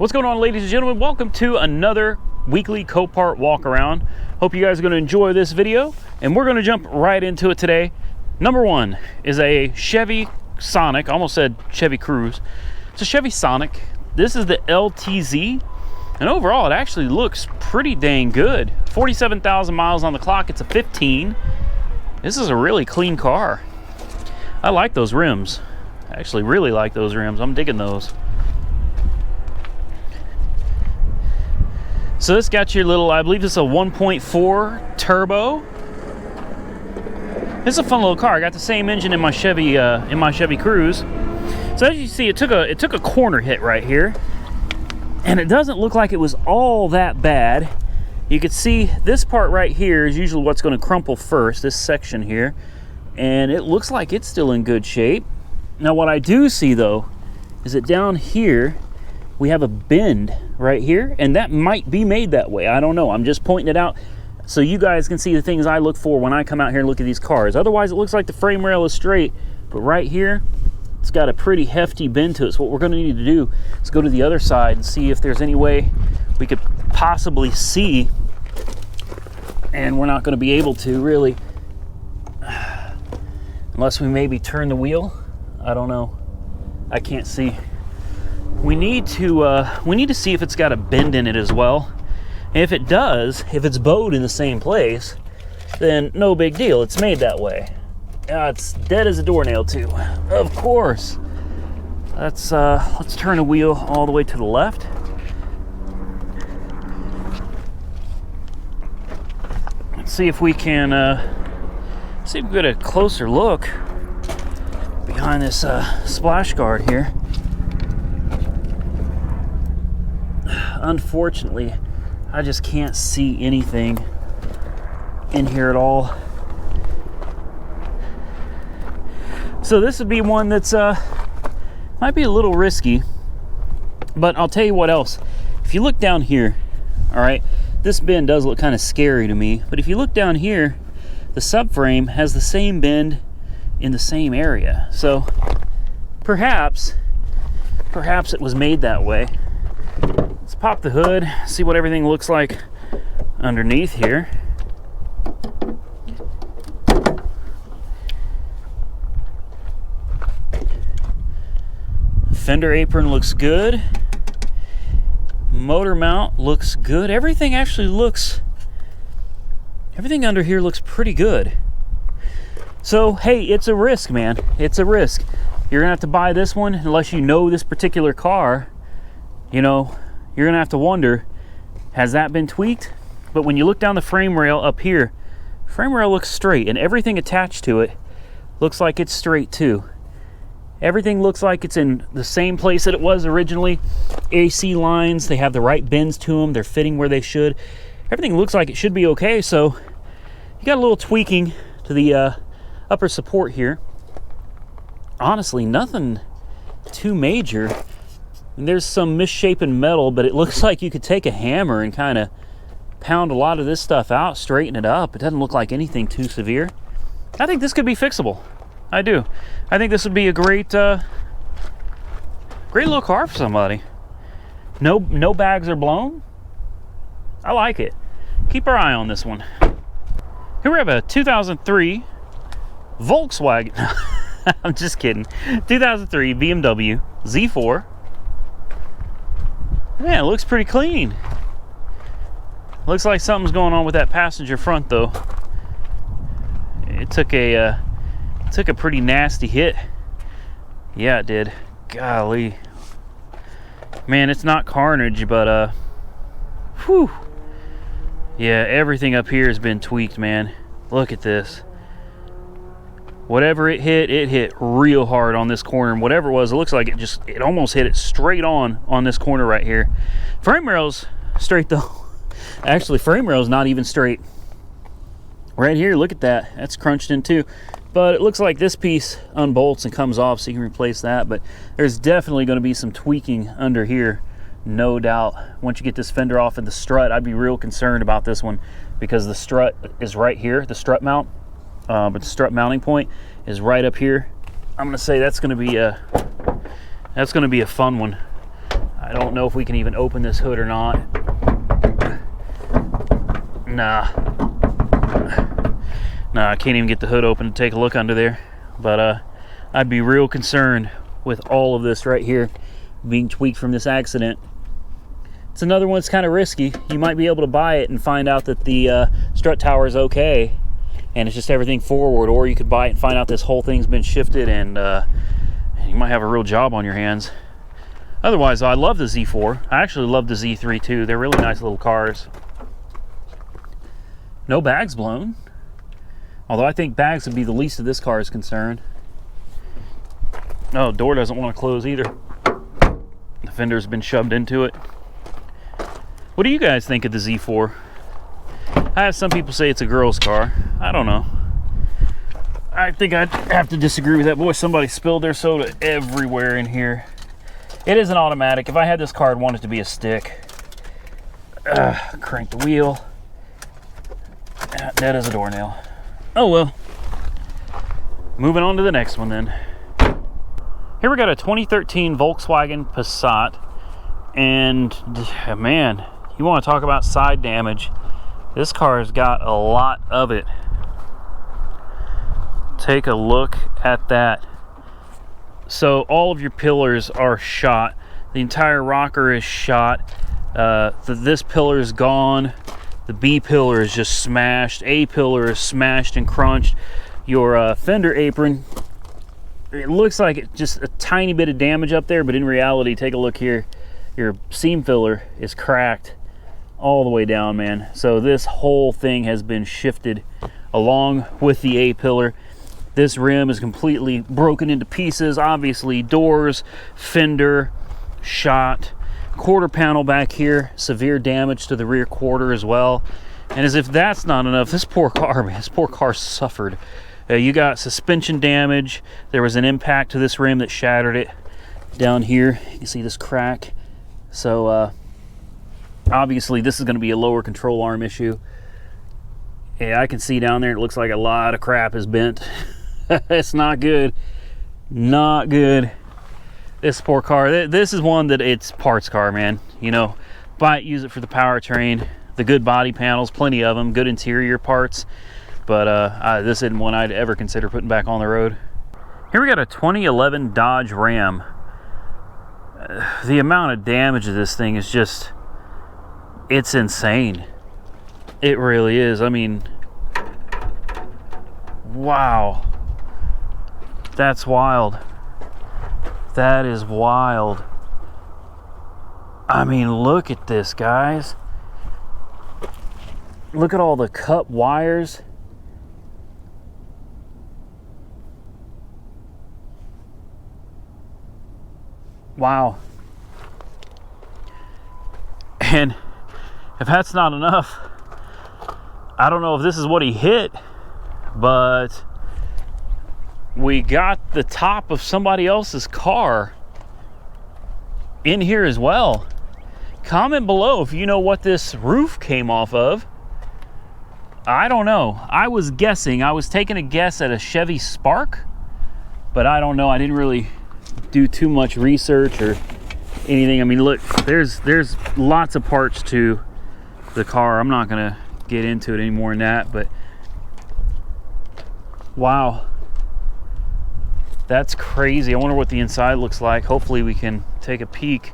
What's going on, ladies and gentlemen? Welcome to another weekly Copart walk around. Hope you guys are going to enjoy this video, and we're going to jump right into it today. Number one is a Chevy Sonic. I almost said Chevy Cruze. It's a Chevy Sonic. This is the LTZ, and overall it actually looks pretty dang good. 47,000 miles on the clock. It's a 15. This is a really clean car. I like those rims. I actually really like those rims. I'm digging those. So this got your little, I believe this is a 1.4 turbo. It's a fun little car. I got the same engine in my Chevy Cruze. So as you see, it took a corner hit right here, and it doesn't look like it was all that bad. You can see this part right here is usually what's going to crumple first, this section here, and it looks like it's still in good shape. Now what I do see though is that down here we have a bend right here, and that might be made that way. I don't know. I'm just pointing it out so you guys can see the things I look for when I come out here and look at these cars. Otherwise, it looks like the frame rail is straight, but right here, it's got a pretty hefty bend to it. So what we're going to need to do is go to the other side and see if there's any way we could possibly see, and we're not going to be able to really, unless we maybe turn the wheel. I don't know. I can't see. We need to see if it's got a bend in it as well. And if it does, if it's bowed in the same place, then no big deal. It's made that way. It's dead as a doornail too. Of course. Let's turn the wheel all the way to the left. Let's see if we can get a closer look behind this splash guard here. Unfortunately, I just can't see anything in here at all. So this would be one that's might be a little risky, but I'll tell you what else. If you look down here, all right, this bend does look kind of scary to me, but if you look down here, the subframe has the same bend in the same area. So perhaps it was made that way. Let's pop the hood, see what everything looks like underneath here. Fender apron looks good. Motor mount looks good. Everything under here looks pretty good. So, hey, it's a risk, man. It's a risk. You're gonna have to buy this one unless you know this particular car. You know, you're gonna have to wonder, has that been tweaked? But when you look down the frame rail up here, frame rail looks straight, and everything attached to it looks like it's straight too. Everything looks like it's in the same place that it was originally. AC lines, they have the right bends to them. They're fitting where they should. Everything looks like it should be okay. So you got a little tweaking to the upper support here. Honestly, nothing too major. And there's some misshapen metal, but it looks like you could take a hammer and kind of pound a lot of this stuff out, straighten it up. It doesn't look like anything too severe. I think this could be fixable. I do. I think this would be a great little car for somebody. No bags are blown. I like it. Keep our eye on this one. Here we have a 2003 Volkswagen. I'm just kidding. 2003 Bmw Z4. Yeah, it looks pretty clean. Looks like something's going on with that passenger front though. It took a pretty nasty hit. Yeah, it did. Golly. Man, it's not Carnage, but whew. Yeah, everything up here has been tweaked, man. Look at this. Whatever it hit real hard on this corner, and whatever it was, it looks like it almost hit it straight on this corner right here. Frame rail's straight though. Actually, frame rail's not even straight. Right here, look at that. That's crunched in too. But it looks like this piece unbolts and comes off, so you can replace that. But there's definitely going to be some tweaking under here, no doubt. Once you get this fender off of the strut, I'd be real concerned about this one because the strut is right here, the strut mount. But the strut mounting point is right up here. I'm gonna say that's gonna be a fun one. I don't know if we can even open this hood or not. Nah, I can't even get the hood open to take a look under there. But I'd be real concerned with all of this right here being tweaked from this accident. It's another one that's kind of risky. You might be able to buy it and find out that the strut tower is okay and it's just everything forward, or you could buy it and find out this whole thing's been shifted, and you might have a real job on your hands. Otherwise, I love the Z4. I actually love the Z3 too. They're really nice little cars. No bags blown. Although I think bags would be the least of this car is concerned. No, door doesn't want to close either. The fender's been shoved into it. What do you guys think of the Z4? I have some people say it's a girl's car. I don't know. I think I'd have to disagree with that. Boy, somebody spilled their soda everywhere in here. It is an automatic. If I had this car, I'd want it to be a stick. Crank the wheel. That is a doornail. Oh well. Moving on to the next one then. Here we got a 2013 Volkswagen Passat. And man, you want to talk about side damage. This car's got a lot of it. Take a look at that. So all of your pillars are shot. The entire rocker is shot. This pillar is gone. The B pillar is just smashed. A pillar is smashed and crunched. Your fender apron, it looks like it's just a tiny bit of damage up there, but in reality, take a look here. Your seam filler is cracked all the way down, man. So this whole thing has been shifted along with the A pillar. This rim is completely broken into pieces. Obviously, doors, fender, shot. Quarter panel back here, severe damage to the rear quarter as well. And as if that's not enough, this poor car suffered. You got suspension damage. There was an impact to this rim that shattered it. Down here, you can see this crack. So obviously this is going to be a lower control arm issue. Yeah, I can see down there, it looks like a lot of crap is bent. It's not good. Not good. This poor car, this is one that it's parts car, man. You know, buy it, use it for the powertrain. The good body panels, plenty of them, good interior parts. But this isn't one I'd ever consider putting back on the road. Here we got a 2011 Dodge Ram. The amount of damage of this thing is just, it's insane. It really is. I mean, wow. That's wild. That is wild. I mean, look at this, guys. Look at all the cut wires. Wow. And if that's not enough, I don't know if this is what he hit, but we got the top of somebody else's car in here as well. Comment below if you know what this roof came off of. I don't know. I was guessing. I was taking a guess at a Chevy Spark, but I don't know. I didn't really do too much research or anything. I mean, look, there's lots of parts to the car. I'm not gonna get into it any more than that, but wow, that's crazy. I wonder what the inside looks like. Hopefully we can take a peek.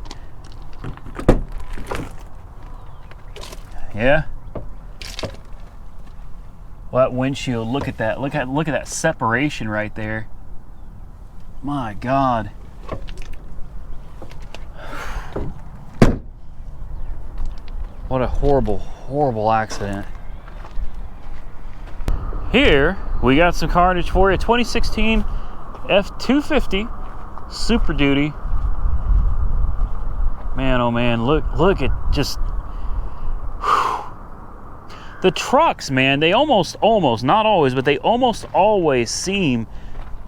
Yeah. Well, that windshield, look at that. Look at that separation right there. My God. What a horrible, horrible accident. Here, we got some carnage for you. 2016 F250 Super Duty. Man, oh man, look at just... The trucks, man, they almost, not always, but they almost always seem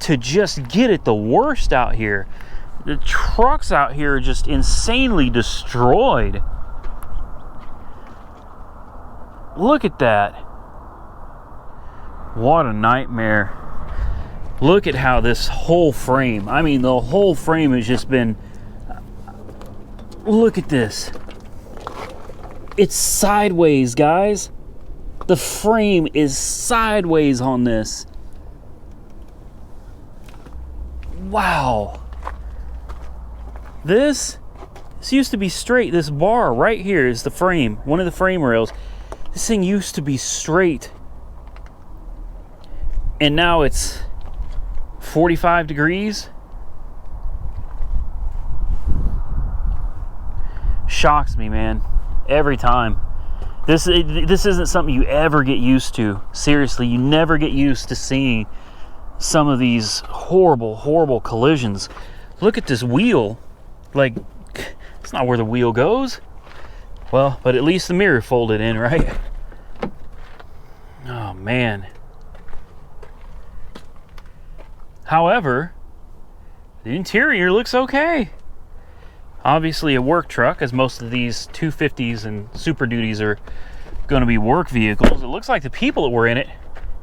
to just get it the worst out here. The trucks out here are just insanely destroyed. Look at that. What a nightmare. Look at how this whole frame, I mean, the whole frame has just been Look at this. It's sideways, guys. The frame is sideways on this. Wow. This used to be straight. This bar right here is the frame, one of the frame rails. This thing used to be straight. And now it's 45 degrees. Shocks me, man, every time. This isn't something you ever get used to. Seriously, you never get used to seeing some of these horrible, horrible collisions. Look at this wheel. Like, it's not where the wheel goes. Well, but at least the mirror folded in, right? Oh, man. However, the interior looks okay. Obviously a work truck, as most of these 250s and Super Duties are going to be work vehicles. It looks like the people that were in it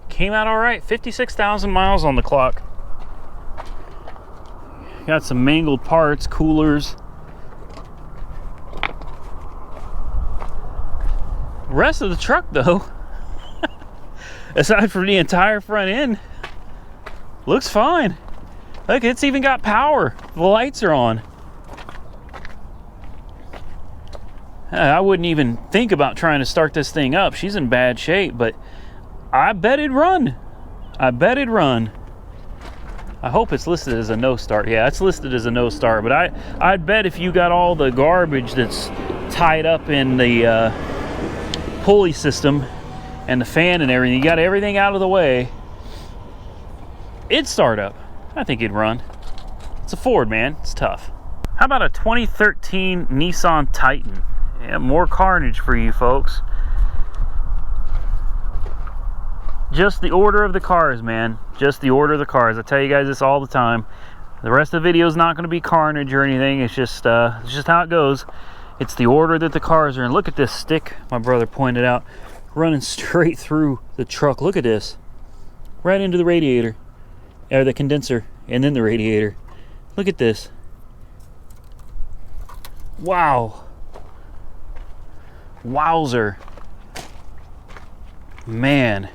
came out all right. 56,000 miles on the clock. Got some mangled parts, coolers. Rest of the truck, though, aside from the entire front end, looks fine. Look, it's even got power. The lights are on. I wouldn't even think about trying to start this thing up. She's in bad shape, but I bet it'd run. I bet it'd run. I hope it's listed as a no start. Yeah, it's listed as a no start, but I'd bet if you got all the garbage that's tied up in the pulley system and the fan and everything, you got everything out of the way, it'd start up. I think it'd run. It's a Ford, man. It's tough. How about a 2013 Nissan Titan? Yeah, more carnage for you folks. Just the order of the cars, man. Just the order of the cars. I tell you guys this all the time. The rest of the video is not going to be carnage or anything. It's just how it goes. It's the order that the cars are in. Look at this stick my brother pointed out, running straight through the truck. Look at this. Right into the radiator, or the condenser, and then the radiator. Look at this. Wow. Wowzer. Man.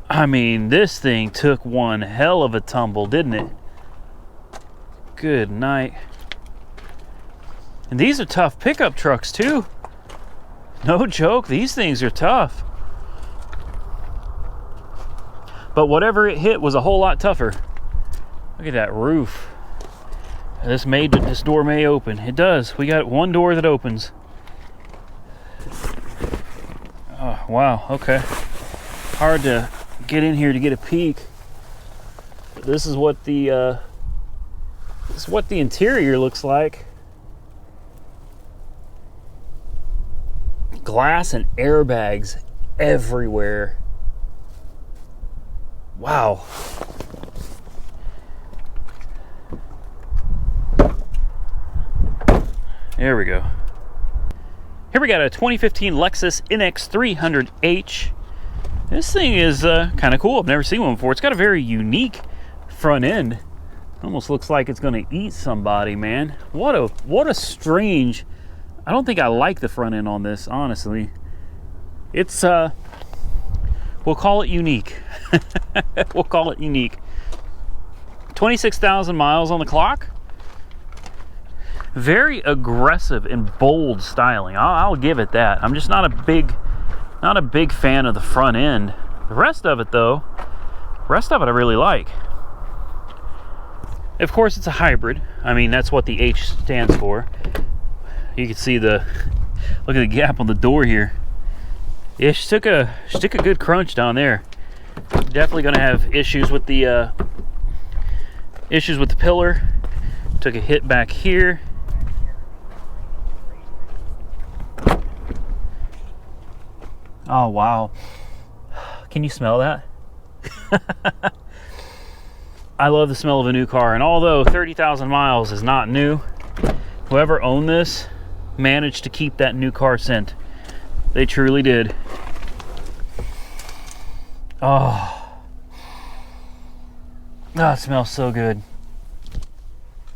I mean, this thing took one hell of a tumble, didn't it? Good night. And these are tough pickup trucks too. No joke, these things are tough. But whatever it hit was a whole lot tougher. Look at that roof. This door may open. It does. We got one door that opens. Oh, wow, okay. Hard to get in here to get a peek. But this is what the interior looks like. Glass and airbags everywhere. Wow. There we go. Here we got a 2015 Lexus Nx 300H. This thing is kind of cool. I've never seen one before. It's got a very unique front end. Almost looks like it's going to eat somebody, man. What a strange. I don't think I like the front end on this, honestly. It's we'll call it unique. We'll call it unique. 26,000 miles on the clock. Very aggressive and bold styling. I'll give it that. I'm just not a big fan of the front end. The rest of it, though, I really like. Of course, it's a hybrid. I mean, that's what the H stands for. You can see look at the gap on the door here. Yeah, she took a good crunch down there. Definitely going to have issues with the pillar. Took a hit back here. Oh, wow. Can you smell that? I love the smell of a new car. And although 30,000 miles is not new, whoever owned this managed to keep that new car scent. They truly did. Oh, it smells so good.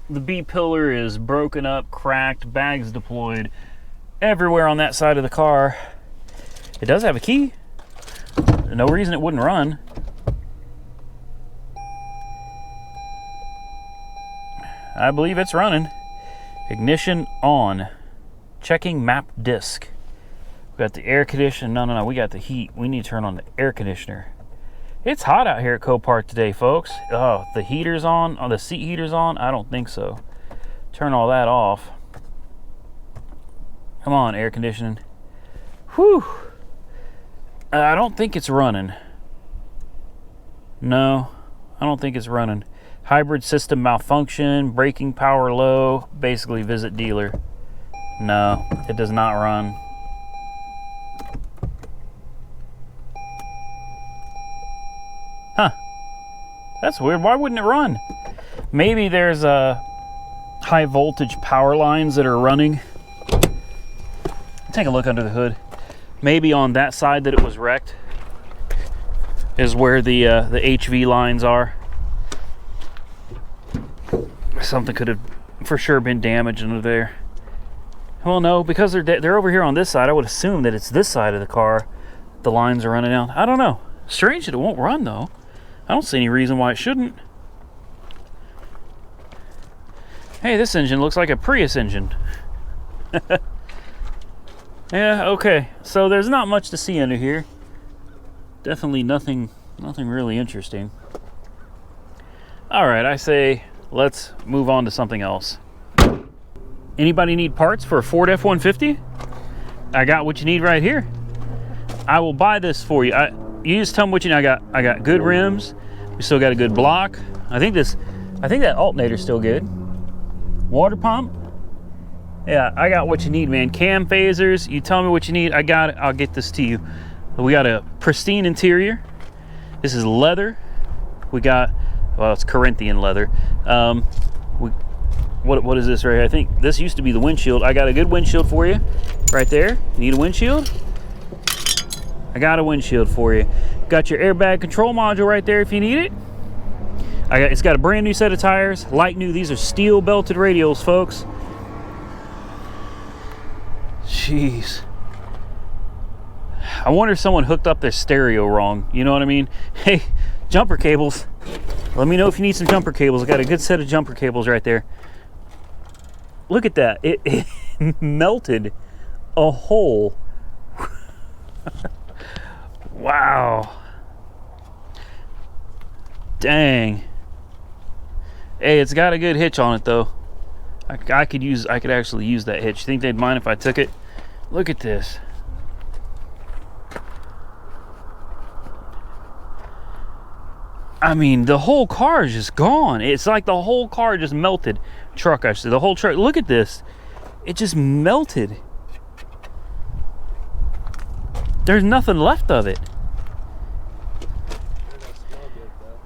The B pillar is broken up, cracked, bags deployed everywhere on that side of the car. It does have a key. No reason it wouldn't run. I believe it's running. Ignition on. Checking map disc. We got the air conditioner. No, we got the heat. We need to turn on the air conditioner. It's hot out here at Copart today, folks. Oh, the heater's on. Oh, the seat heater's on? I don't think so. Turn all that off. Come on, air conditioning. Whew. I don't think it's running. No, I don't think it's running. Hybrid system malfunction, braking power low, basically visit dealer. No, it does not run. Huh. That's weird. Why wouldn't it run? Maybe there's high voltage power lines that are running. Take a look under the hood. Maybe on that side that it was wrecked is where the HV lines are. Something could have for sure been damaged under there. Well, no, because they're over here on this side, I would assume that it's this side of the car the lines are running down. I don't know. Strange that it won't run, though. I don't see any reason why it shouldn't. Hey, this engine looks like a Prius engine. Yeah, okay. So there's not much to see under here. Definitely nothing really interesting. All right, I say let's move on to something else. Anybody need parts for a Ford F-150? I got what you need right here. I will buy this for you. You just tell me what you need. I got good rims. We still got a good block. I think that alternator's still good. Water pump. Yeah, I got what you need, man. Cam phasers. You tell me what you need. I got it. I'll get this to you. We got a pristine interior. This is leather. We got, well, it's Corinthian leather. What is this right here? I think this used to be the windshield. I got a good windshield for you right there. You need a windshield? I got a windshield for you. Got your airbag control module right there if you need it. It's got a brand new set of tires, like new. These are steel belted radials, folks. Jeez. I wonder if someone hooked up their stereo wrong. You know what I mean? Hey, jumper cables. Let me know if you need some jumper cables. I got a good set of jumper cables right there. Look at that. It melted a hole. Wow. Dang. Hey, it's got a good hitch on it though. I could actually use that hitch. Think they'd mind if I took it? Look at this. I mean, the whole car is just gone. It's like the whole car just melted. Truck, I should say. The whole truck. Look at this. It just melted. There's nothing left of it.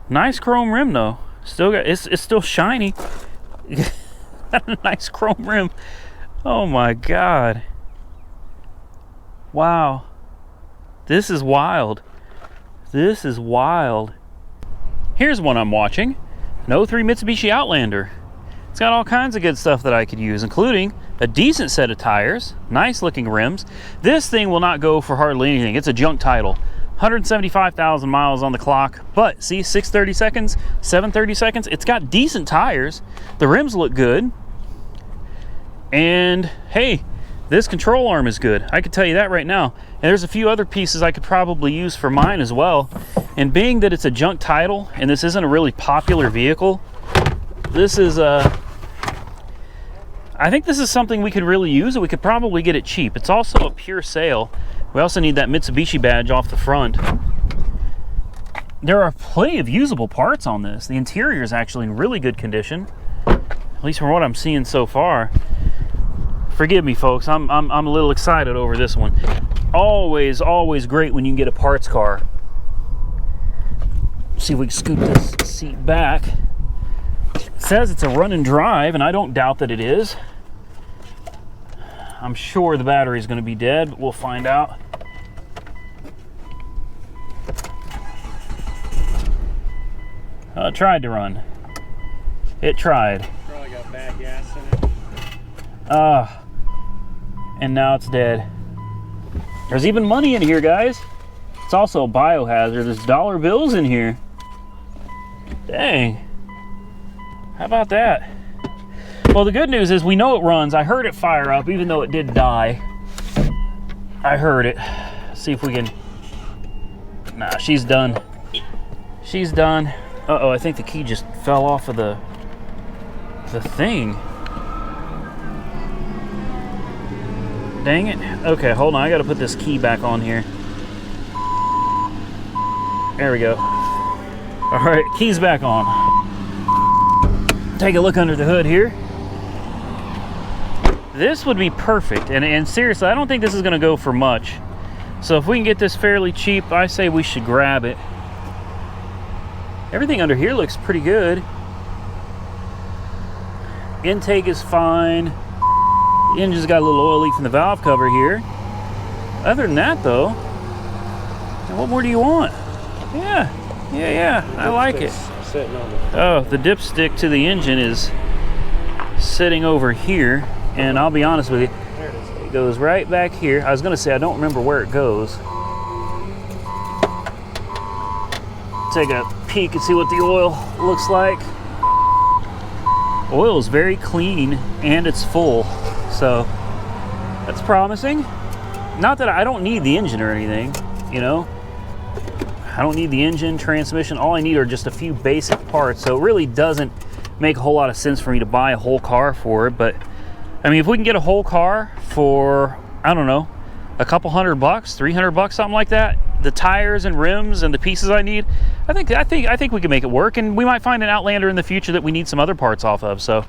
Nice chrome rim though. Still got it's still shiny. A nice chrome rim. Oh my god. Wow. This is wild. This is wild. Here's one I'm watching. An 03 Mitsubishi Outlander. It's got all kinds of good stuff that I could use, including a decent set of tires, nice looking rims. This thing will not go for hardly anything. It's a junk title. 175,000 miles on the clock, but see, 630 seconds, 730 seconds. It's got decent tires. The rims look good. And hey, this control arm is good. I can tell you that right now. And there's a few other pieces I could probably use for mine as well. And being that it's a junk title and this isn't a really popular vehicle, this is I think this is something we could really use, and we could probably get it cheap. It's also a pure sale. We also need that Mitsubishi badge off the front. There are plenty of usable parts on this. The interior is actually in really good condition, at least from what I'm seeing so far. Forgive me, folks. I'm a little excited over this one. Always great when you can get a parts car. See if we can scoot this seat back. It says it's a run and drive, and I don't doubt that it is. I'm sure the battery is going to be dead, but we'll find out. It tried to run. It tried. Probably got bad gas in it. And now it's dead. There's even money in here, guys. It's also a biohazard. There's dollar bills in here. Dang. How about that? Well, the good news is we know it runs. I heard it fire up, even though it did die. I heard it. See if we can... Nah, she's done. She's done. Uh-oh, I think the key just fell off of the thing. Dang it. Okay, hold on. I gotta put this key back on here. There we go. Alright, key's back on. Take a look under the hood here. This would be perfect. And seriously, I don't think this is gonna go for much. So if we can get this fairly cheap, I say we should grab it. Everything under here looks pretty good. Intake is fine. The engine's got a little oil leak from the valve cover here. Other than that, though, what more do you want? Yeah, I like it. Sitting on the... Oh, the dipstick to the engine is sitting over here, and I'll be honest with you, There it is. it goes right back here. I was gonna say I don't remember where it goes. Take a peek and see what the oil looks like. Oil is very clean and it's full, so that's promising. Not that I don't need the engine or anything, you know. I don't need the engine, transmission. All I need are just a few basic parts, so it really doesn't make a whole lot of sense for me to buy a whole car for it. But I mean, if we can get a whole car for, I don't know, a couple $100, $300, something like that, the tires and rims and the pieces I need, I think we can make it work, and we might find an Outlander in the future that we need some other parts off of. So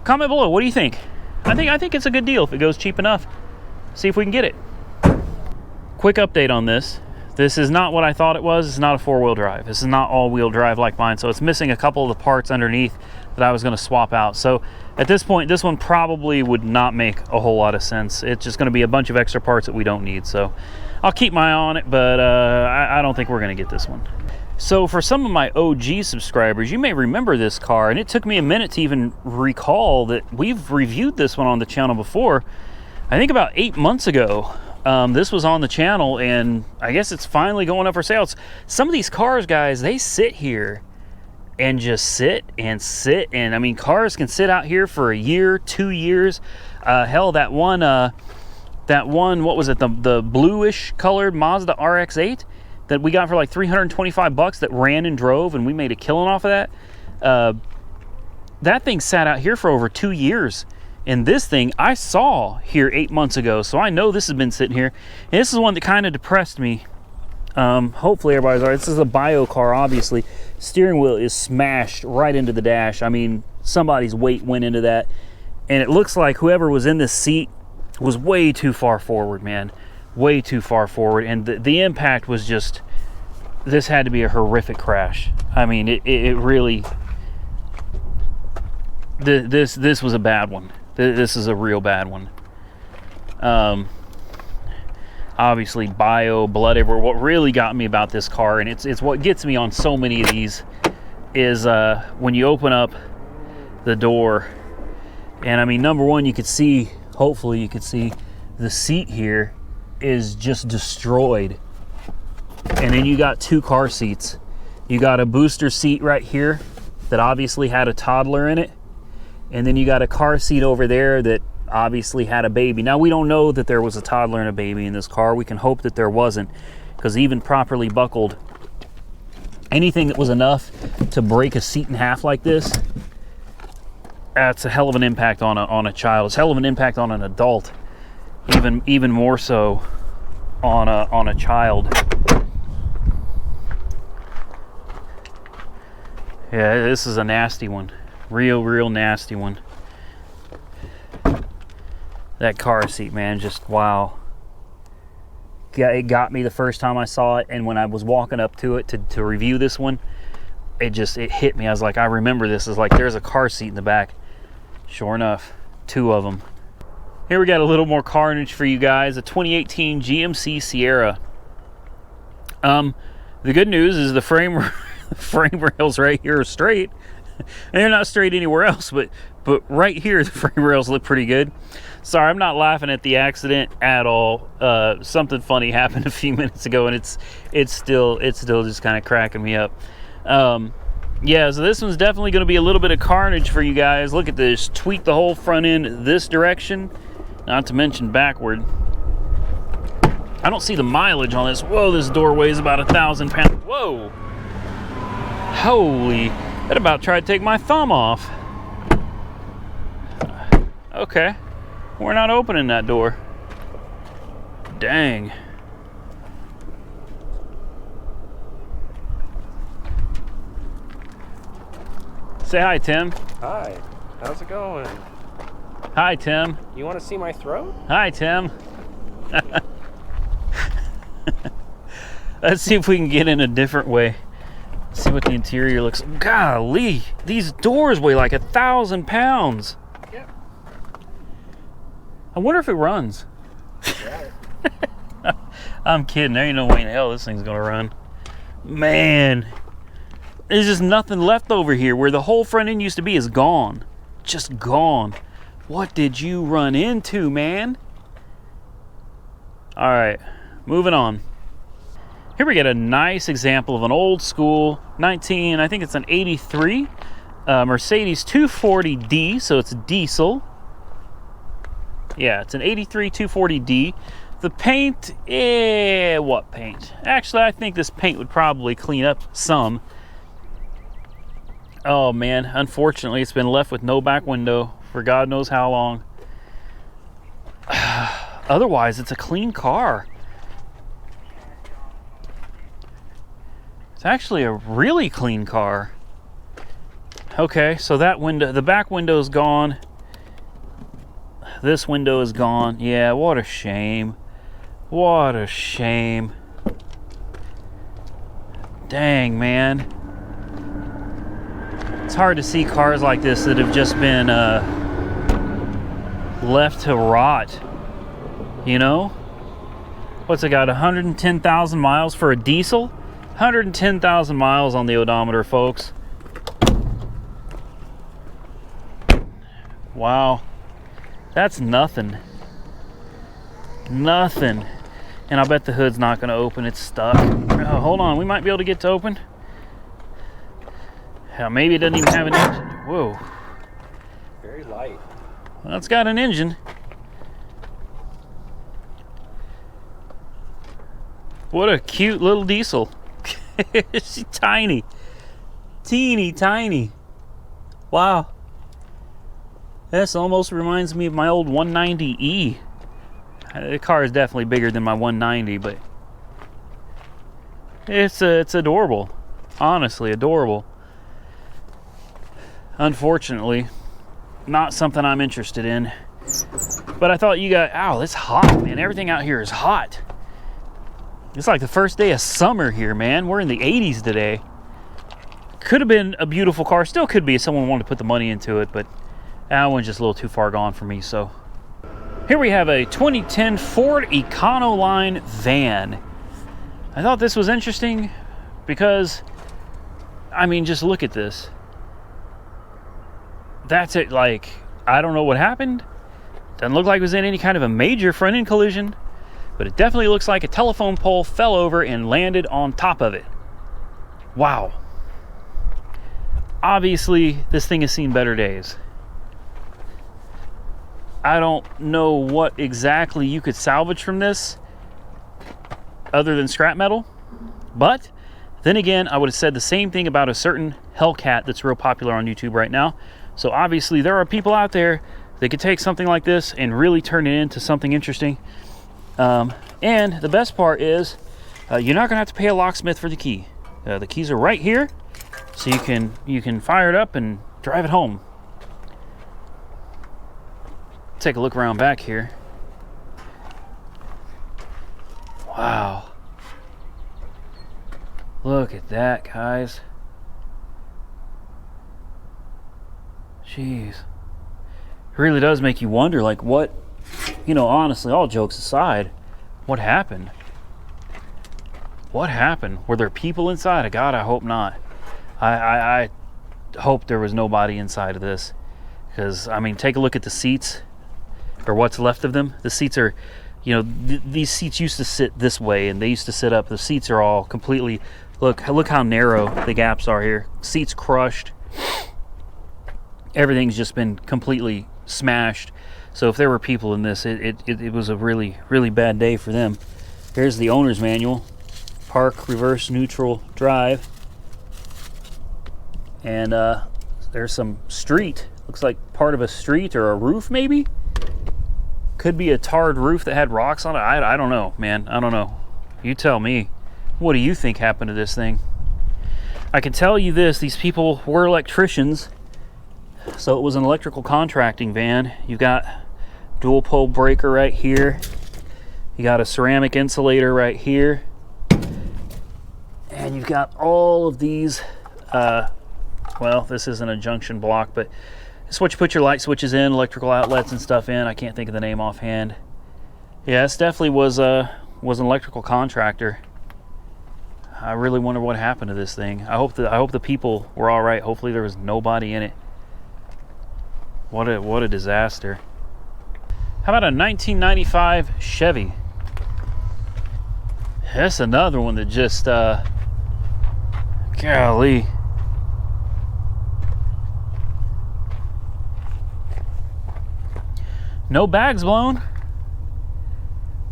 comment below, what do you think? I think it's a good deal if it goes cheap enough. See if we can get it. Quick update on this. This is not what I thought it was. It's not a four-wheel drive. This is not all-wheel drive like mine, so it's missing a couple of the parts underneath that I was going to swap out. So at this point, this one probably would not make a whole lot of sense. It's just going to be a bunch of extra parts that we don't need. So I'll keep my eye on it, but I don't think we're going to get this one. So for some of my OG subscribers, you may remember this car, and it took me a minute to even recall that we've reviewed this one on the channel before. I think about 8 months ago. This was on the channel, and I guess it's finally going up for sale. Some of these cars, guys, they sit here and just sit, and I mean, cars can sit out here for a year, 2 years. Hell, that one, what was it, the bluish colored Mazda RX-8 that we got for like $325 that ran and drove, and we made a killing off of that. That thing sat out here for over 2 years. And this thing I saw here 8 months ago, so I know this has been sitting here. And this is one that kind of depressed me. Hopefully everybody's all right. This is a bio car, obviously. Steering wheel is smashed right into the dash. I mean, somebody's weight went into that. And it looks like whoever was in this seat was way too far forward, man. Way too far forward. And the impact was just, this had to be a horrific crash. I mean, it really, this was a bad one. This is a real bad one. Obviously bio, blood everywhere. What really got me about this car, and it's what gets me on so many of these, is when you open up the door, and I mean, number one, you could see, hopefully you could see, the seat here is just destroyed. And then you got two car seats. You got a booster seat right here that obviously had a toddler in it. And then you got a car seat over there that obviously had a baby. Now, we don't know that there was a toddler and a baby in this car. We can hope that there wasn't, because even properly buckled, anything that was enough to break a seat in half like this, that's a hell of an impact on a child. It's a hell of an impact on an adult, even more so on a child. Yeah, this is a nasty one. Real nasty one. That car seat, man, just wow. It got me the first time I saw it, and when I was walking up to it to review this one, it hit me. I was like, I remember this. It's like, there's a car seat in the back. Sure enough, two of them. Here we got a little more carnage for you guys. A 2018 GMC Sierra. The good news is the frame rails right here are straight. they're not straight anywhere else, but right here the frame rails look pretty good. Sorry, I'm not laughing at the accident at all. Something funny happened a few minutes ago, and it's still just kind of cracking me up. Yeah, so this one's definitely going to be a little bit of carnage for you guys. Look at this. Tweak the whole front end this direction, not to mention backward. I don't see the mileage on this. Whoa, this door weighs about 1,000 pounds. Whoa. Holy, that about tried to take my thumb off. Okay, we're not opening that door. Dang. Say hi, Tim. Hi, how's it going? Hi, Tim. You want to see my throat? Hi, Tim. Let's see if we can get in a different way. See what the interior looks like. Golly, these doors weigh like 1,000 pounds. Yep. I wonder if it runs. Yeah. I'm kidding. There ain't no way in hell this thing's gonna run. Man, there's just nothing left over here. Where the whole front end used to be is gone. Just gone. What did you run into, man? All right, moving on. Here we get a nice example of an old school I think it's an 83 Mercedes 240D, so it's diesel. Yeah, it's an 83 240D. The paint, what paint? Actually, I think this paint would probably clean up some. Oh man, unfortunately, it's been left with no back window for God knows how long. Otherwise, it's a clean car. It's actually a really clean car. Okay, so that window, the back window is gone. This window is gone. Yeah, what a shame. What a shame. Dang, man. It's hard to see cars like this that have just been left to rot. You know? What's it got, 110,000 miles for a diesel? 110,000 miles on the odometer, folks. Wow. That's nothing. Nothing. And I bet the hood's not going to open. It's stuck. Oh, hold on. We might be able to get to open. Hell, maybe it doesn't even have an engine. Whoa. Very light. Well, it's got an engine. What a cute little diesel. She's tiny. Teeny tiny. Wow. This almost reminds me of my old 190E. The car is definitely bigger than my 190, but it's adorable. Honestly, adorable. Unfortunately, not something I'm interested in. But I thought you guys, ow, it's hot, man. Everything out here is hot. It's like the first day of summer here, man. We're in the 80s today. Could have been a beautiful car. Still could be if someone wanted to put the money into it, but that one's just a little too far gone for me, so. Here we have a 2010 Ford Econoline van. I thought this was interesting because, I mean, just look at this. That's it, like, I don't know what happened. Doesn't look like it was in any kind of a major front-end collision, but it definitely looks like a telephone pole fell over and landed on top of it. Wow. Obviously, this thing has seen better days. I don't know what exactly you could salvage from this other than scrap metal, but then again, I would have said the same thing about a certain Hellcat that's real popular on YouTube right now. So obviously there are people out there that could take something like this and really turn it into something interesting. And the best part is you're not gonna have to pay a locksmith for the key. The keys are right here, so you can fire it up and drive it home. Take a look around back here. Wow. Look at that, guys. Jeez. It really does make you wonder, like, what, you know, honestly, all jokes aside, what happened? What happened? Were there people inside? God, I hope not. I hope there was nobody inside of this, because I mean, take a look at the seats, or what's left of them. The seats are, you know, these seats used to sit this way and they used to sit up. The seats are all completely, look how narrow the gaps are here. Seats crushed. Everything's just been completely smashed. So if there were people in this, it was a really, really bad day for them. Here's the owner's manual. Park, reverse, neutral, drive. And there's some street. Looks like part of a street or a roof maybe? Could be a tarred roof that had rocks on it. I don't know, man. I don't know. You tell me. What do you think happened to this thing? I can tell you this. These people were electricians. So it was an electrical contracting van. You've got dual pole breaker right here. You got a ceramic insulator right here. And you've got all of these, well, this isn't a junction block, but it's what you put your light switches in, electrical outlets and stuff in. I can't think of the name offhand. Yeah, this definitely was an electrical contractor. I really wonder what happened to this thing. I hope the people were all right. Hopefully there was nobody in it. What a disaster. How about a 1995 Chevy? That's another one that just, golly. No bags blown,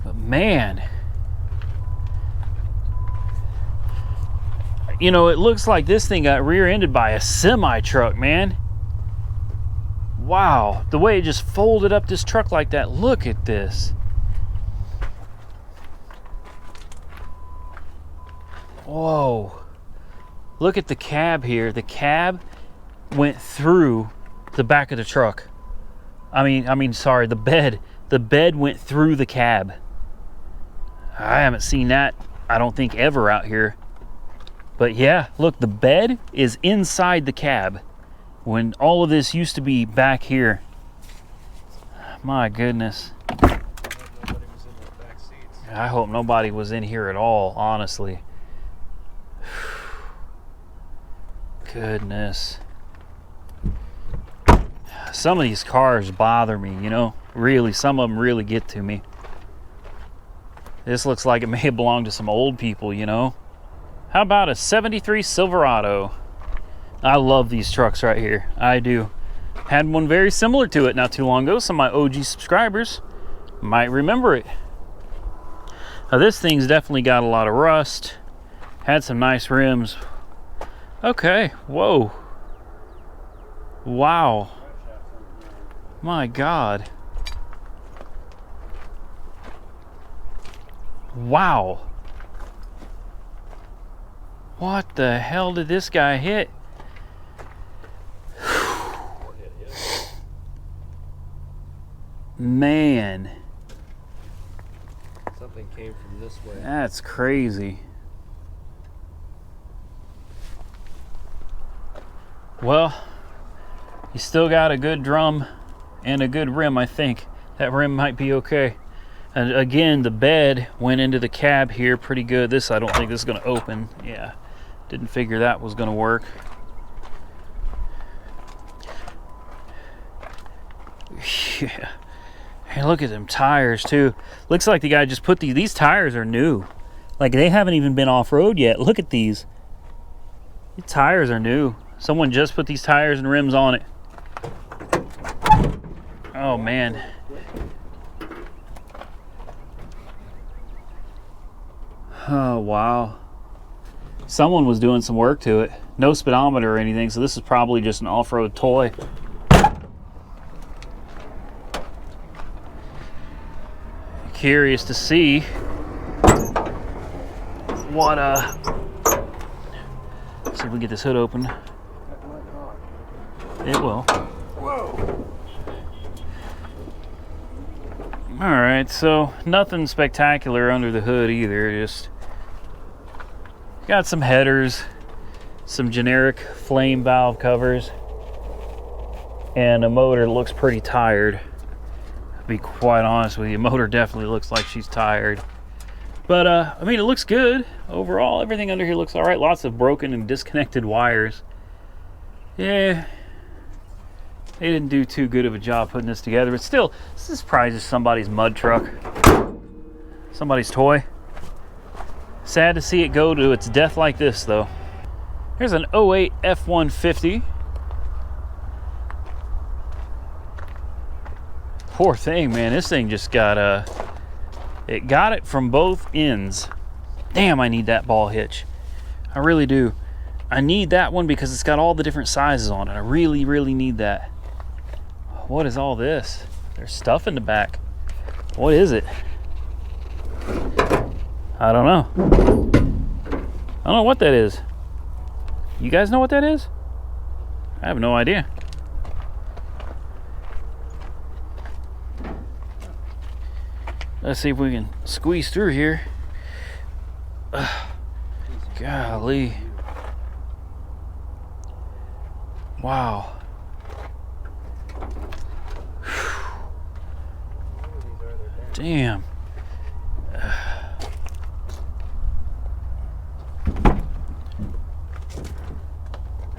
but man, you know, it looks like this thing got rear-ended by a semi-truck, man. Wow, the way it just folded up this truck like that. Look at this. Whoa. Look at the cab here. The cab went through the back of the truck. I mean, sorry, the bed. The bed went through the cab. I haven't seen that, I don't think, ever out here. But yeah, look, the bed is inside the cab when all of this used to be back here. My goodness. I hope nobody was in here at all, honestly. Goodness. Some of these cars bother me, you know, really. Some of them really get to me. This looks like it may have belonged to some old people, you know. How about a 73 Silverado? I love these trucks right here. I do. Had one very similar to it not too long ago. Some of my OG subscribers might remember it. Now, this thing's definitely got a lot of rust. Had some nice rims. Okay, whoa. Wow. My God. Wow. What the hell did this guy hit? Man. Something came from this way. That's crazy. Well, you still got a good drum and a good rim, I think. That rim might be okay. And again, the bed went into the cab here pretty good. This, I don't think this is going to open. Yeah, didn't figure that was going to work. Yeah. Hey, look at them tires too. Looks like the guy just put these tires are new. Like they haven't even been off-road yet. Look at these. The tires are new. Someone just put these tires and rims on it. Oh man. Oh wow. Someone was doing some work to it. No speedometer or anything, so this is probably just an off-road toy. Curious to see what see if we can get this hood open. It will. Whoa. All right, so nothing spectacular under the hood either. Just got some headers, some generic flame valve covers, and a motor that looks pretty tired. To be quite honest with you, motor definitely looks like she's tired. But I mean, it looks good overall. Everything under here looks all right. Lots of broken and disconnected wires. Yeah, they didn't do too good of a job putting this together, but still, this is probably just somebody's mud truck. Somebody's toy. Sad to see it go to its death like this, though. Here's an 08 F-150. Poor thing, man. This thing just got it got it from both ends. Damn, I need that ball hitch. I really do. I need that one because it's got all the different sizes on it. I really, really need that. What is all this? There's stuff in the back. What is it? I don't know. I don't know what that is. You guys know what that is? I have no idea. Let's see if we can squeeze through here. Golly. Wow. Damn.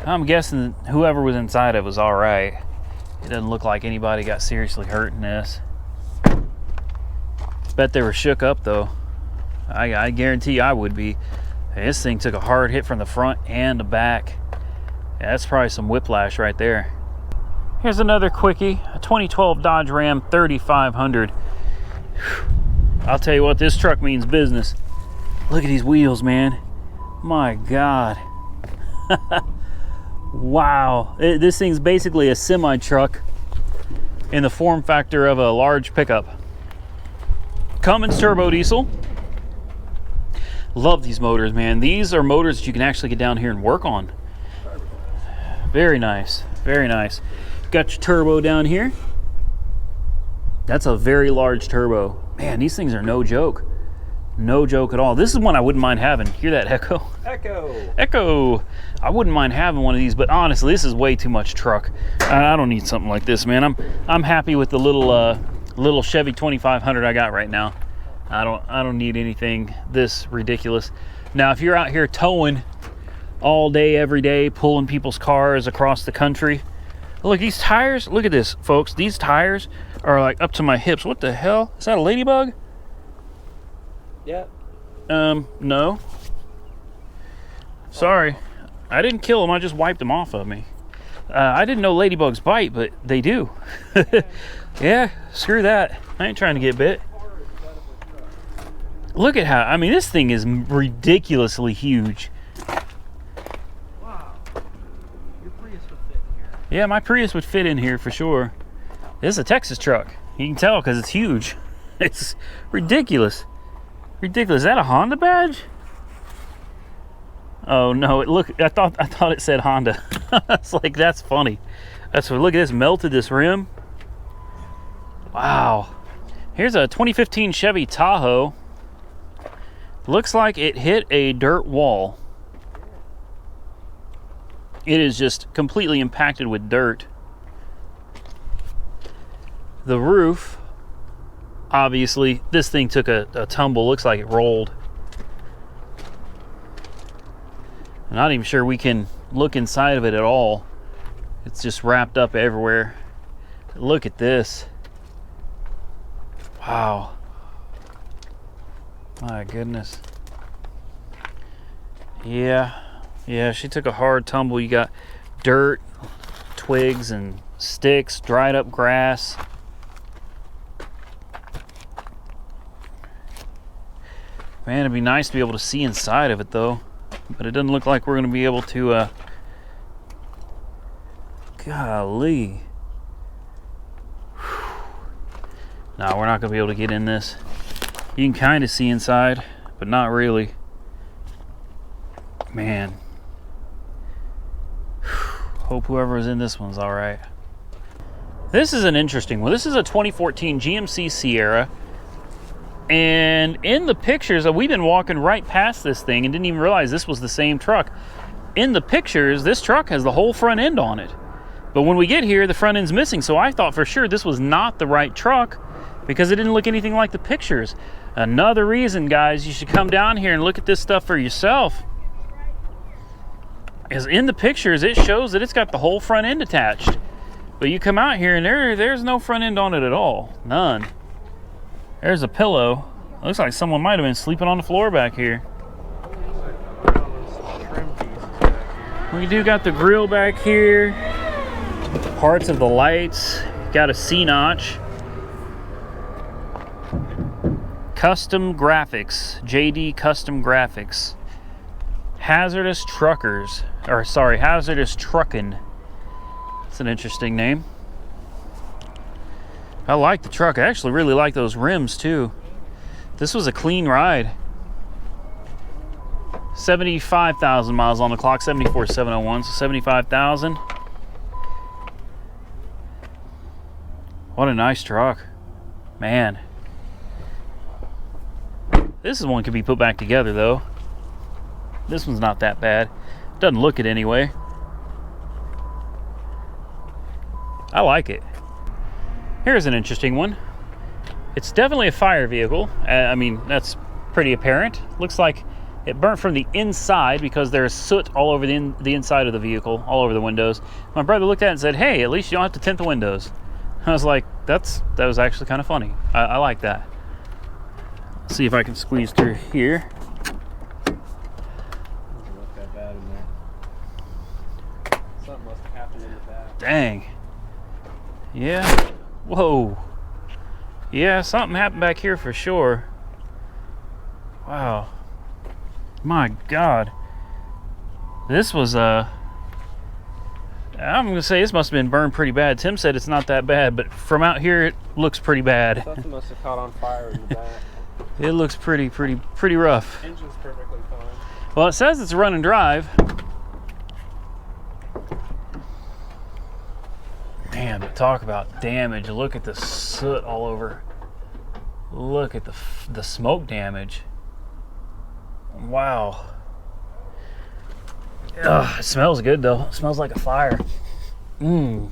I'm guessing whoever was inside it was all right. It doesn't look like anybody got seriously hurt in this. Bet they were shook up though. I guarantee I would be. This thing took a hard hit from the front and the back. Yeah, that's probably some whiplash right there. Here's another quickie, a 2012 Dodge Ram 3500. I'll tell you what, this truck means business. Look at these wheels, man. My God. Wow. This thing's basically a semi-truck in the form factor of a large pickup. Cummins turbo diesel. Love these motors, man. These are motors that you can actually get down here and work on. Very nice, very nice. Got your turbo down here. That's a very large turbo. Man, these things are no joke. No joke at all. This is one I wouldn't mind having. Hear that echo? Echo. Echo. I wouldn't mind having one of these, but honestly, this is way too much truck. I don't need something like this, man. I'm happy with the little Chevy 2500 I got right now. I don't need anything this ridiculous. Now, if you're out here towing all day, every day, pulling people's cars across the country, look, these tires, look at this, folks. These tires are like up to my hips. What the hell? Is that a ladybug? Yeah. No. Sorry. I didn't kill them. I just wiped them off of me. I didn't know ladybugs bite, but they do. Yeah, screw that. I ain't trying to get bit. Look at how, I mean, this thing is ridiculously huge. Wow. Your Prius would fit in here. Yeah, my Prius would fit in here for sure. This is a Texas truck. You can tell because it's huge. It's ridiculous. Ridiculous. Is that a Honda badge? Oh no! I thought it said Honda. It's like, that's funny. That's what. Look at this, melted this rim. Wow. Here's a 2015 Chevy Tahoe. Looks like it hit a dirt wall. It is just completely impacted with dirt. The roof, obviously, this thing took a tumble. Looks like it rolled. I'm not even sure we can look inside of it at all. It's just wrapped up everywhere. Look at this. Wow. My goodness. Yeah, she took a hard tumble. You got dirt, twigs and sticks, dried up grass. Man, it'd be nice to be able to see inside of it though. But it doesn't look like we're going to be able to, golly. No, we're not going to be able to get in this. You can kind of see inside, but not really. Man. Hope whoever is in this one's all right. This is an interesting one. This is a 2014 GMC Sierra. And in the pictures, we've been walking right past this thing and didn't even realize this was the same truck. In the pictures, this truck has the whole front end on it. But when we get here, the front end's missing. So I thought for sure this was not the right truck because it didn't look anything like the pictures. Another reason, guys, you should come down here and look at this stuff for yourself. Because in the pictures, it shows that it's got the whole front end attached. But you come out here and there's no front end on it at all. None. There's a pillow. Looks like someone might have been sleeping on the floor back here. We do got the grill back here. Parts of the lights. Got a C-notch. Custom graphics. JD Custom Graphics. Hazardous Truckers. Or sorry, Hazardous Truckin'. That's an interesting name. I like the truck. I actually really like those rims too. This was a clean ride. 75,000 miles on the clock, 74,701, so 75,000. What a nice truck. Man. This one could be put back together though. This one's not that bad. Doesn't look it anyway. I like it. Here's an interesting one. It's definitely a fire vehicle. I mean, that's pretty apparent. Looks like it burnt from the inside because there's soot all over the inside of the vehicle, all over the windows. My brother looked at it and said, hey, at least you don't have to tint the windows. I was like, that was actually kind of funny. I like that. Let's see if I can squeeze through here. Doesn't look that bad in there. Something must have happened in the back. Dang. Yeah. Whoa. Yeah, something happened back here for sure. Wow. My God. This was I'm gonna say this must have been burned pretty bad. Tim said it's not that bad, but from out here it looks pretty bad. Something must have caught on fire in the back. It looks pretty rough. Engine's perfectly fine. Well, it says it's a run and drive. Man, but talk about damage. Look at the soot all over. Look at the smoke damage. Wow. Ugh, it smells good though. It smells like a fire. My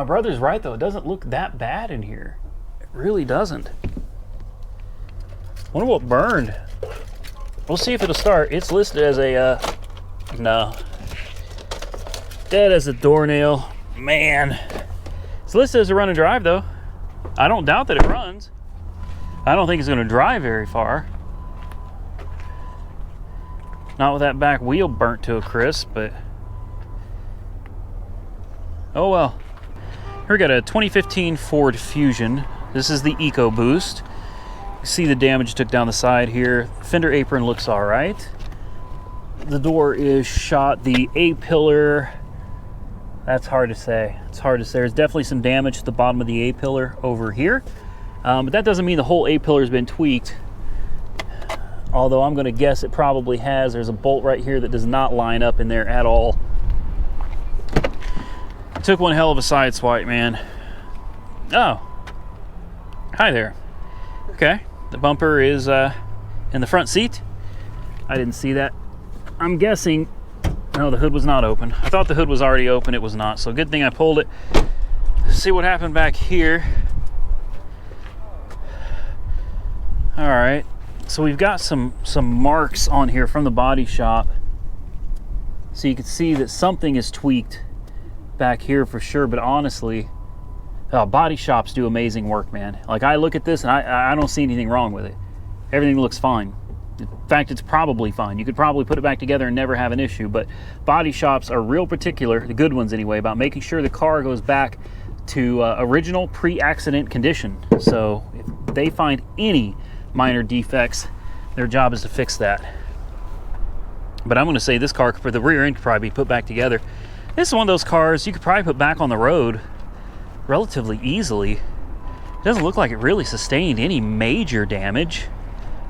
brother's right though. It doesn't look that bad in here. It really doesn't. Wonder what burned. We'll see if it'll start. It's listed as a no. Dead as a doornail. Man. It's listed as a run and drive though. I don't doubt that it runs. I don't think it's going to drive very far. Not with that back wheel burnt to a crisp, but oh well. Here we got a 2015 Ford Fusion. This is the EcoBoost. You see the damage it took down the side here. Fender apron looks all right. The door is shot. The A-pillar, that's hard to say. It's hard to say. There's definitely some damage to the bottom of the A-pillar over here. But that doesn't mean the whole A-pillar has been tweaked. Although I'm going to guess it probably has. There's a bolt right here that does not line up in there at all. Took one hell of a side swipe, man. Oh. Hi there. Okay. The bumper is in the front seat. I didn't see that. I'm guessing... No, the hood was not open. I thought the hood was already open. It was not. So good thing I pulled it. See what happened back here. All right. So we've got some marks on here from the body shop. So you can see that something is tweaked back here for sure. But honestly, body shops do amazing work, man. Like I look at this and I don't see anything wrong with it. Everything looks fine. In fact, it's probably fine. You could probably put it back together and never have an issue, but body shops are real particular, the good ones anyway, about making sure the car goes back to original pre-accident condition. So if they find any minor defects, their job is to fix that. But I'm going to say this car, for the rear end, could probably be put back together. This is one of those cars you could probably put back on the road relatively easily. It doesn't look like it really sustained any major damage.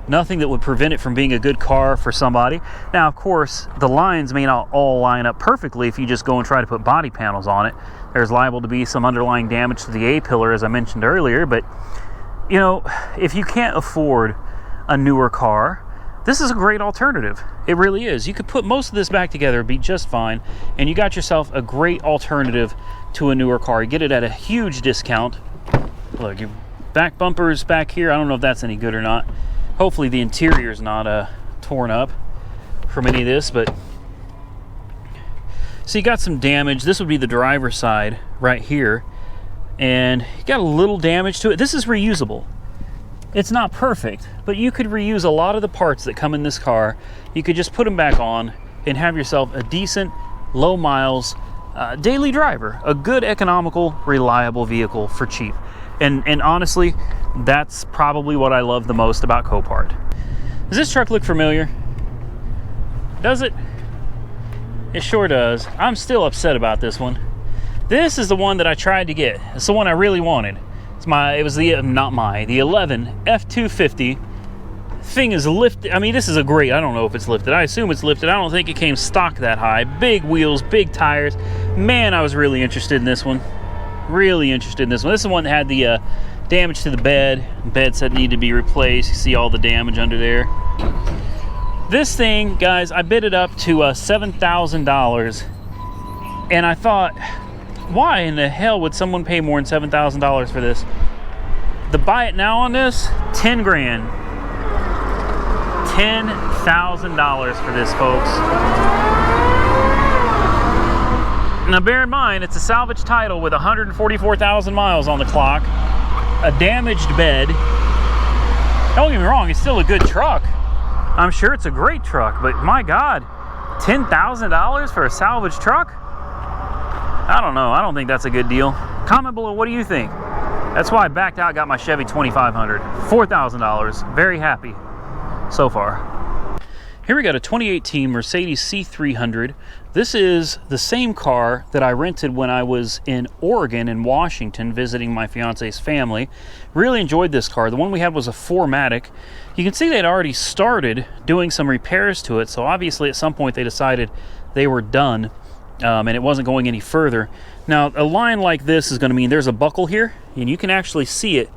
Nothing that would prevent it from being a good car for somebody. Now, of course, the lines may not all line up perfectly if you just go and try to put body panels on it. There's liable to be some underlying damage to the A-pillar, as I mentioned earlier. But, you know, if you can't afford a newer car, this is a great alternative. It really is. You could put most of this back together, it'd be just fine, and you got yourself a great alternative to a newer car. You get it at a huge discount. Look, your back bumper's back here. I don't know if that's any good or not. Hopefully the interior is not torn up. from any of this, but so you got some damage. This would be the driver's side right here, and you got a little damage to it. This is reusable. It's not perfect, but you could reuse a lot of the parts that come in this car. You could just put them back on and have yourself a decent, low miles, daily driver. A good, economical, reliable vehicle for cheap. And honestly, that's probably what I love the most about Copart. Does this truck look familiar? Does it? It sure does. I'm still upset about this one. This is the one that I tried to get. It's the one I really wanted. It was the 11 F250. Thing is lifted. I mean, this is a great, I don't know if it's lifted. I assume it's lifted. I don't think it came stock that high. Big wheels, big tires. Man, I was really interested in this one. Really interested in this one. This is the one that had the damage to the bed. Bed set needed to be replaced. You see all the damage under there. This thing, guys, I bid it up to $7,000. And I thought, why in the hell would someone pay more than $7,000 for this? The buy it now on this, 10 grand. $10,000 for this, folks. Now bear in mind, it's a salvage title with 144,000 miles on the clock, a damaged bed. Don't get me wrong, it's still a good truck. I'm sure it's a great truck, but my God, $10,000 for a salvage truck? I don't know. I don't think that's a good deal. Comment below, what do you think? That's why I backed out, got my Chevy 2500. $4,000. Very happy so far. Here we got a 2018 Mercedes C300. This is the same car that I rented when I was in Oregon and Washington visiting my fiance's family. Really enjoyed this car. The one we had was a 4MATIC. You can see they'd already started doing some repairs to it, so obviously at some point they decided they were done. And it wasn't going any further. Now, a line like this is going to mean there's a buckle here, and you can actually see it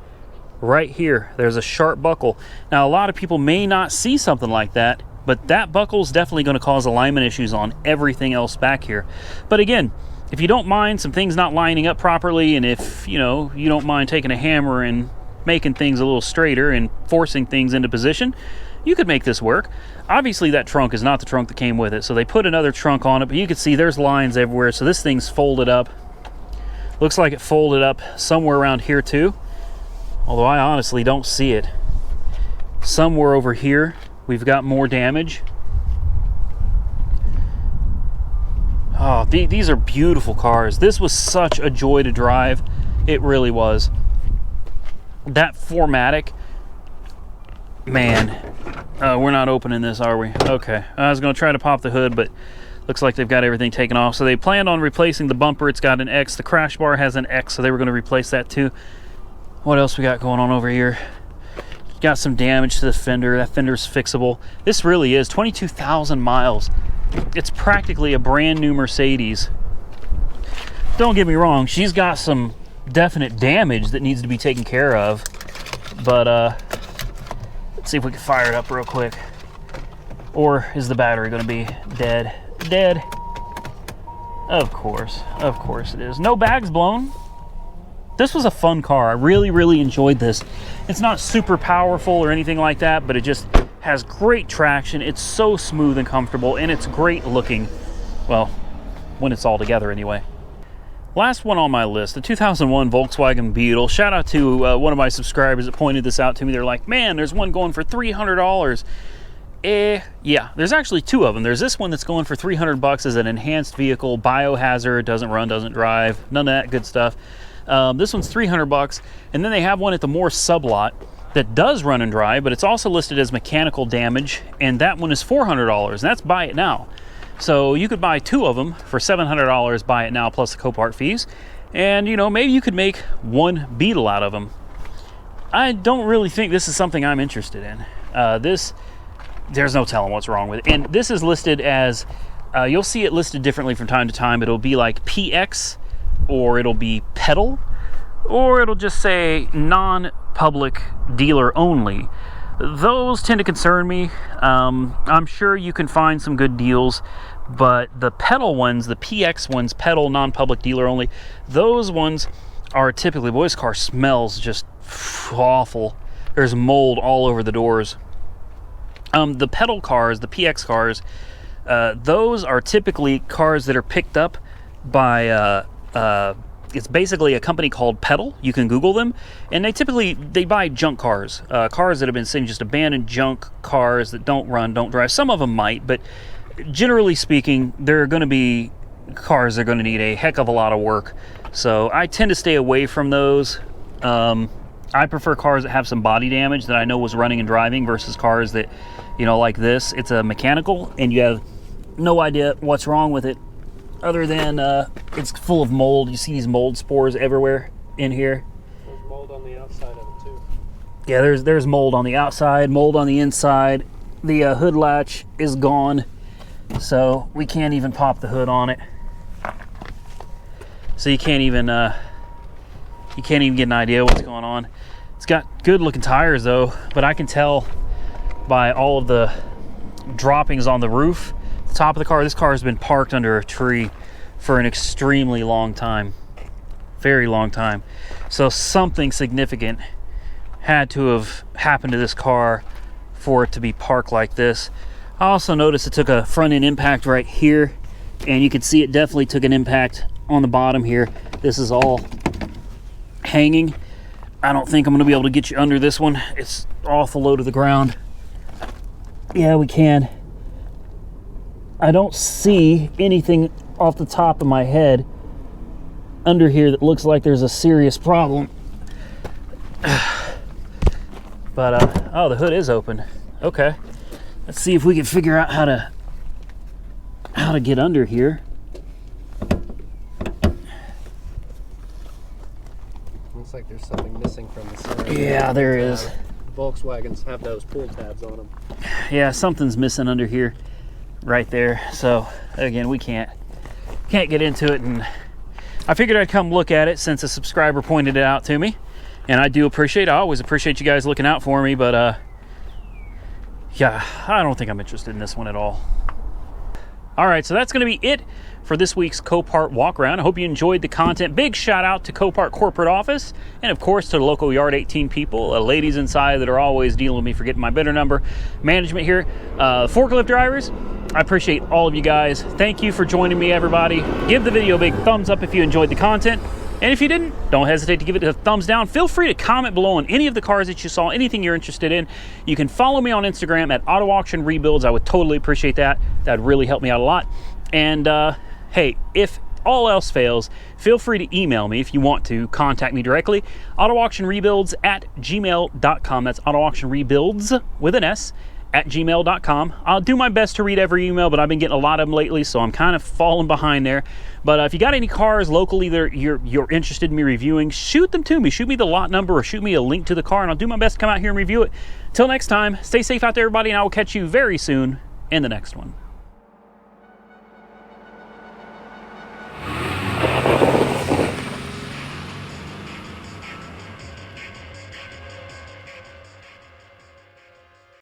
right here. There's a sharp buckle. Now, a lot of people may not see something like that, but that buckle is definitely going to cause alignment issues on everything else back here. But again, if you don't mind some things not lining up properly, and if you don't mind taking a hammer and making things a little straighter and forcing things into position, you could make this work. Obviously that trunk is not the trunk that came with it, so they put another trunk on it, but you can see there's lines everywhere. So this thing's folded up. Looks like it folded up somewhere around here too, although I honestly don't see it. Somewhere over here we've got more damage. Oh, these are beautiful cars. This was such a joy to drive. It really was. That 4MATIC, man, we're not opening this, are we? Okay, I was going to try to pop the hood, but looks like they've got everything taken off. So they planned on replacing the bumper. It's got an X. The crash bar has an X, so they were going to replace that too. What else we got going on over here? Got some damage to the fender. That fender's fixable. This really is 22,000 miles. It's practically a brand new Mercedes. Don't get me wrong, she's got some definite damage that needs to be taken care of, but let's see if we can fire it up real quick. Or is the battery going to be dead? Dead. Of course it is. No bags blown. This was a fun car. I really enjoyed this. It's not super powerful or anything like that, but it just has great traction. It's so smooth and comfortable, and it's great looking. Well, when it's all together anyway. Last one on my list, the 2001 Volkswagen Beetle. Shout out to one of my subscribers that pointed this out to me. They're like, man, there's one going for $300. Yeah, there's actually two of them. There's this one that's going for $300 as an enhanced vehicle, biohazard, doesn't run, doesn't drive, none of that good stuff. This one's $300, and then they have one at the Moore sublot that does run and drive, but it's also listed as mechanical damage, and that one is $400, and that's buy it now. So you could buy two of them for $700, buy it now plus the Copart fees, and maybe you could make one Beetle out of them. I don't really think this is something I'm interested in. There's no telling what's wrong with it, and this is listed as you'll see it listed differently from time to time. It'll be like PX, or it'll be pedal, or it'll just say non-public dealer only. Those tend to concern me. I'm sure you can find some good deals, but the pedal ones, the PX ones, pedal, non-public dealer only, those ones are typically, boy, this car smells just awful. There's mold all over the doors. The pedal cars, the PX cars, those are typically cars that are picked up by it's basically a company called Pedal. You can Google them, and they buy junk cars, cars that have been sitting, just abandoned junk cars that don't run, don't drive. Some of them might, but generally speaking, there are going to be cars that are going to need a heck of a lot of work. So I tend to stay away from those. I prefer cars that have some body damage that I know was running and driving versus cars that, you know, like this, it's a mechanical and you have no idea what's wrong with it other than it's full of mold. You see these mold spores everywhere in here. There's mold on the outside of it too. Yeah, there's mold on the outside, mold on the inside. The hood latch is gone, so we can't even pop the hood on it. So you can't even get an idea what's going on. It's got good looking tires though, but I can tell by all of the droppings on the roof, the top of the car. This car has been parked under a tree for an extremely long time, very long time. So something significant had to have happened to this car for it to be parked like this. I also noticed it took a front end impact right here, and you can see it definitely took an impact on the bottom here. This is all hanging. I don't think I'm going to be able to get you under this one. It's awful low to the ground. Yeah, we can. I don't see anything off the top of my head under here that looks like there's a serious problem. But oh, the hood is open. Okay, let's see if we can figure out how to get under here. Looks like there's something missing from the Sierra. Yeah, there is. Volkswagens have those pull tabs on them. Yeah, something's missing under here, right there. So again, we can't get into it, and I figured I'd come look at it since a subscriber pointed it out to me, and I always appreciate you guys looking out for me. But yeah, I don't think I'm interested in this one at all. All right, so that's going to be it for this week's Copart walk around. I hope you enjoyed the content. Big shout out to Copart corporate office, and of course to the local Yard 18 people, ladies inside that are always dealing with me for getting my bidder number, management here, forklift drivers. I appreciate all of you guys. Thank you for joining me, everybody. Give the video a big thumbs up if you enjoyed the content. And if you didn't, don't hesitate to give it a thumbs down. Feel free to comment below on any of the cars that you saw, anything you're interested in. You can follow me on Instagram at Auto Auction Rebuilds. I would totally appreciate that. That'd really help me out a lot. And hey, if all else fails, feel free to email me if you want to contact me directly. autoauctionrebuilds@gmail.com. That's autoauctionrebuilds with an S @gmail.com. I'll do my best to read every email, but I've been getting a lot of them lately, so I'm kind of falling behind there. But if you got any cars locally that you're interested in me reviewing, shoot them to me. Shoot me the lot number or shoot me a link to the car, and I'll do my best to come out here and review it. Till next time, stay safe out there, everybody, and I will catch you very soon in the next one.